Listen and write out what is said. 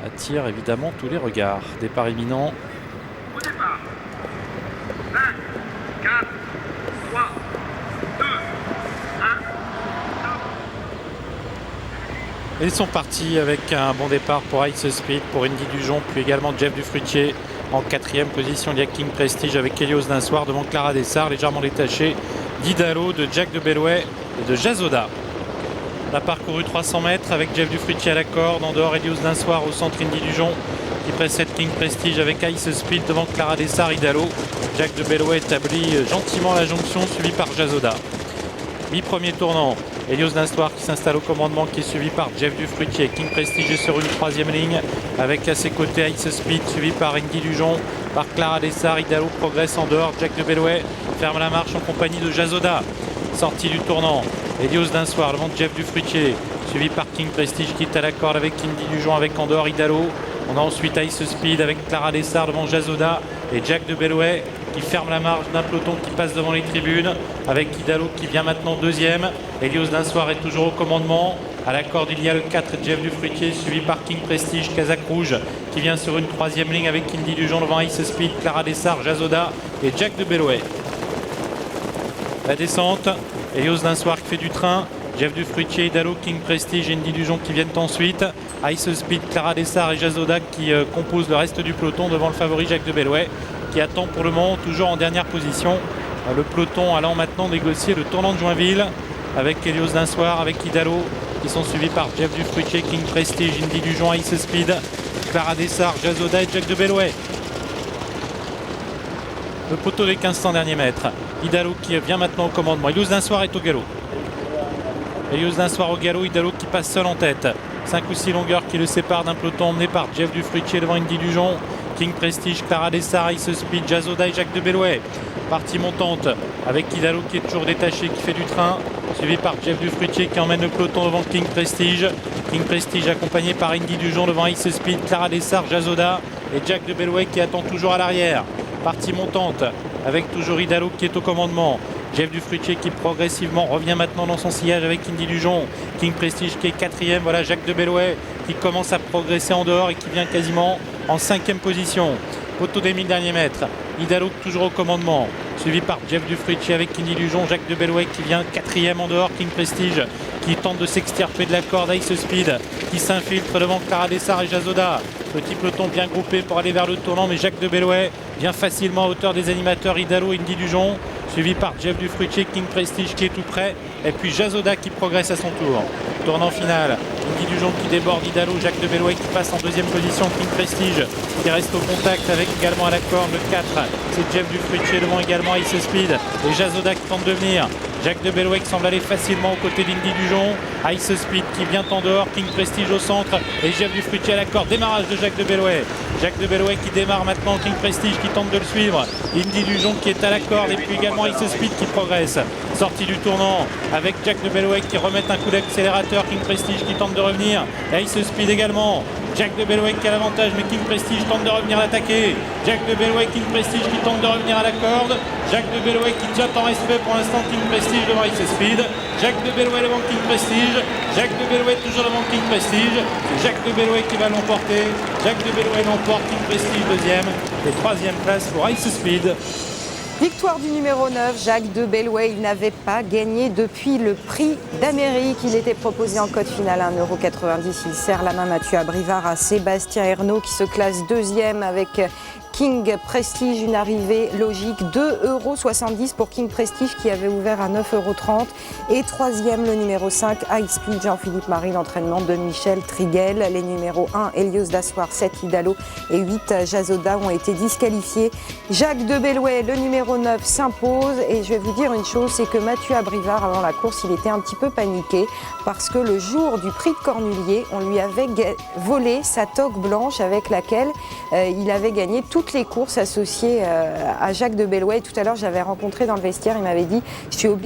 attire évidemment tous les regards. Départ imminent. Au départ. 5, 4, 3, 2, 1. Ils sont partis avec un bon départ pour Ice Speed, pour Indy Dujon, puis également Jeff Dufruitier. En quatrième position, il y a King Prestige avec Helios d'un soir devant Clara Dessart, légèrement détaché d'Idalo, de Jack de Bellouet et de Jazoda. On a parcouru 300 mètres avec Jeff Dufruitier à la corde. En dehors, Helios d'un soir au centre, Indy Dujon qui précède King Prestige avec Ice Speed devant Clara Dessart, Idalo. Jack de Bellouet établit gentiment la jonction, suivi par Jazoda. Mi-premier tournant, Helios d'un soir qui s'installe au commandement, qui est suivi par Jeff Dufruitier. King Prestige est sur une troisième ligne avec à ses côtés Ice Speed, suivi par Indy Dujon, par Clara Dessart. Idalo progresse en dehors. Jack de Bellouet ferme la marche en compagnie de Jazoda. Sortie du tournant, Helios d'un soir devant Jeff Dufruitier, suivi par King Prestige qui est à la corde avec Indy Dujon, avec en dehors Idalo. On a ensuite Ice Speed avec Clara Dessart devant Jazoda et Jack de Bellouet qui ferme la marge d'un peloton qui passe devant les tribunes avec Idalo qui vient maintenant deuxième. Helios d'un soir est toujours au commandement. À la corde, il y a le 4 Jeff Dufruitier suivi par King Prestige, Casaque Rouge qui vient sur une troisième ligne avec Indy Dujon devant Ice Speed, Clara Dessart, Jazoda et Jack de Bellouet. La descente, Helios d'un soir qui fait du train. Jeff Dufruitier, Idalo, King Prestige et Indy Dujon qui viennent ensuite. Ice Speed, Clara Dessart et Jazoda qui composent le reste du peloton devant le favori Jack de Bellouet qui attend pour le moment toujours en dernière position. Le peloton allant maintenant négocier le tournant de Joinville avec Helios d'un soir, avec Idalo qui sont suivis par Jeff Dufruitier, King Prestige, Indy Dujon, Ice Speed, Clara Dessart, Jazoda et Jack de Bellouet. Le poteau des 1500 derniers mètres. Idalo qui vient maintenant au commandement. Helios d'un soir est au galop. Helios d'un soir au galop, Idalo qui passe seul en tête. 5 ou 6 longueurs qui le séparent d'un peloton emmené par Jeff Dufruitier devant Indy Dujon, King Prestige, Clara Dessart, Ice Speed, Jazoda et Jack de Bellouet. Partie montante avec Idalo qui est toujours détaché, qui fait du train, suivi par Jeff Dufruitier qui emmène le peloton devant King Prestige. King Prestige accompagné par Indy Dujon devant Ice Speed, Clara Dessart, Jazoda et Jack de Bellouet qui attend toujours à l'arrière. Partie montante avec toujours Idalo qui est au commandement. Jeff Dufruitier qui progressivement revient maintenant dans son sillage avec Indy Dujon. King Prestige qui est quatrième. Voilà Jack de Bellouet qui commence à progresser en dehors et qui vient quasiment en cinquième position. Poteau des 1000 derniers mètres. Idalo toujours au commandement, suivi par Jeff Dufruitier avec Indy Dujon. Jack de Bellouet qui vient quatrième en dehors. King Prestige qui tente de s'extirper de la corde. Ice Speed qui s'infiltre devant Clara Dessart et Jazoda. Petit peloton bien groupé pour aller vers le tournant, mais Jack de Bellouet vient facilement à hauteur des animateurs Idalo et Indy Dujon, suivi par Jeff Dufruitier, King Prestige qui est tout près, et puis Jazoda qui progresse à son tour. Tournant final, Indy Dujon qui déborde Idalo, Jack de Bellouet qui passe en deuxième position, King Prestige qui reste au contact avec également à la corde le 4, c'est Jeff Dufruitier devant également Ice Speed, et Jazoda qui tente de venir. Jack de Bellouet qui semble aller facilement aux côtés d'Indy Dujon. Ice Speed qui vient en dehors. King Prestige au centre. Et Jeff Dufruitier à la corde. Démarrage de Jack de Bellouet. Jack de Bellouet qui démarre maintenant. King Prestige qui tente de le suivre. Indy Dujon qui est à la corde. Et puis également Ice Speed qui progresse. Sortie du tournant avec Jack de Bellouet qui remet un coup d'accélérateur. King Prestige qui tente de revenir. Et Ice Speed également. Jack de Bellouet qui a l'avantage, mais King Prestige tente de revenir l'attaquer. Jack de Bellouet, King Prestige qui tente de revenir à la corde. Jack de Bellouet qui jette en respect pour l'instant King Prestige devant Ice Speed. Jack de Bellouet devant King Prestige. Jack de Bellouet toujours devant King Prestige. C'est Jack de Bellouet qui va l'emporter. Jack de Bellouet l'emporte, King Prestige deuxième. Et troisième place pour Ice Speed. Victoire du numéro 9, Jack de Bellouet. Il n'avait pas gagné depuis le prix d'Amérique. Il était proposé en cote finale à 1,90 €. Il serre la main Mathieu Abrivard à Sébastien Ernaud qui se classe deuxième avec King Prestige, une arrivée logique, 2,70 € pour King Prestige qui avait ouvert à 9,30 €. Et troisième, le numéro 5, High Speed, Jean-Philippe Marie, l'entraînement de Michel Triguel. Les numéros 1, Helios d'Assoir, 7, Idalo et 8, Jazoda ont été disqualifiés. Jacques de Bellouet, le numéro 9, s'impose. Et je vais vous dire une chose, c'est que Mathieu Abrivard, avant la course, il était un petit peu paniqué parce que le jour du prix de Cornulier, on lui avait volé sa toque blanche avec laquelle il avait gagné toutes les courses associées à Jacques de Bellouet. Tout à l'heure, j'avais rencontré dans le vestiaire, il m'avait dit « Je suis obligé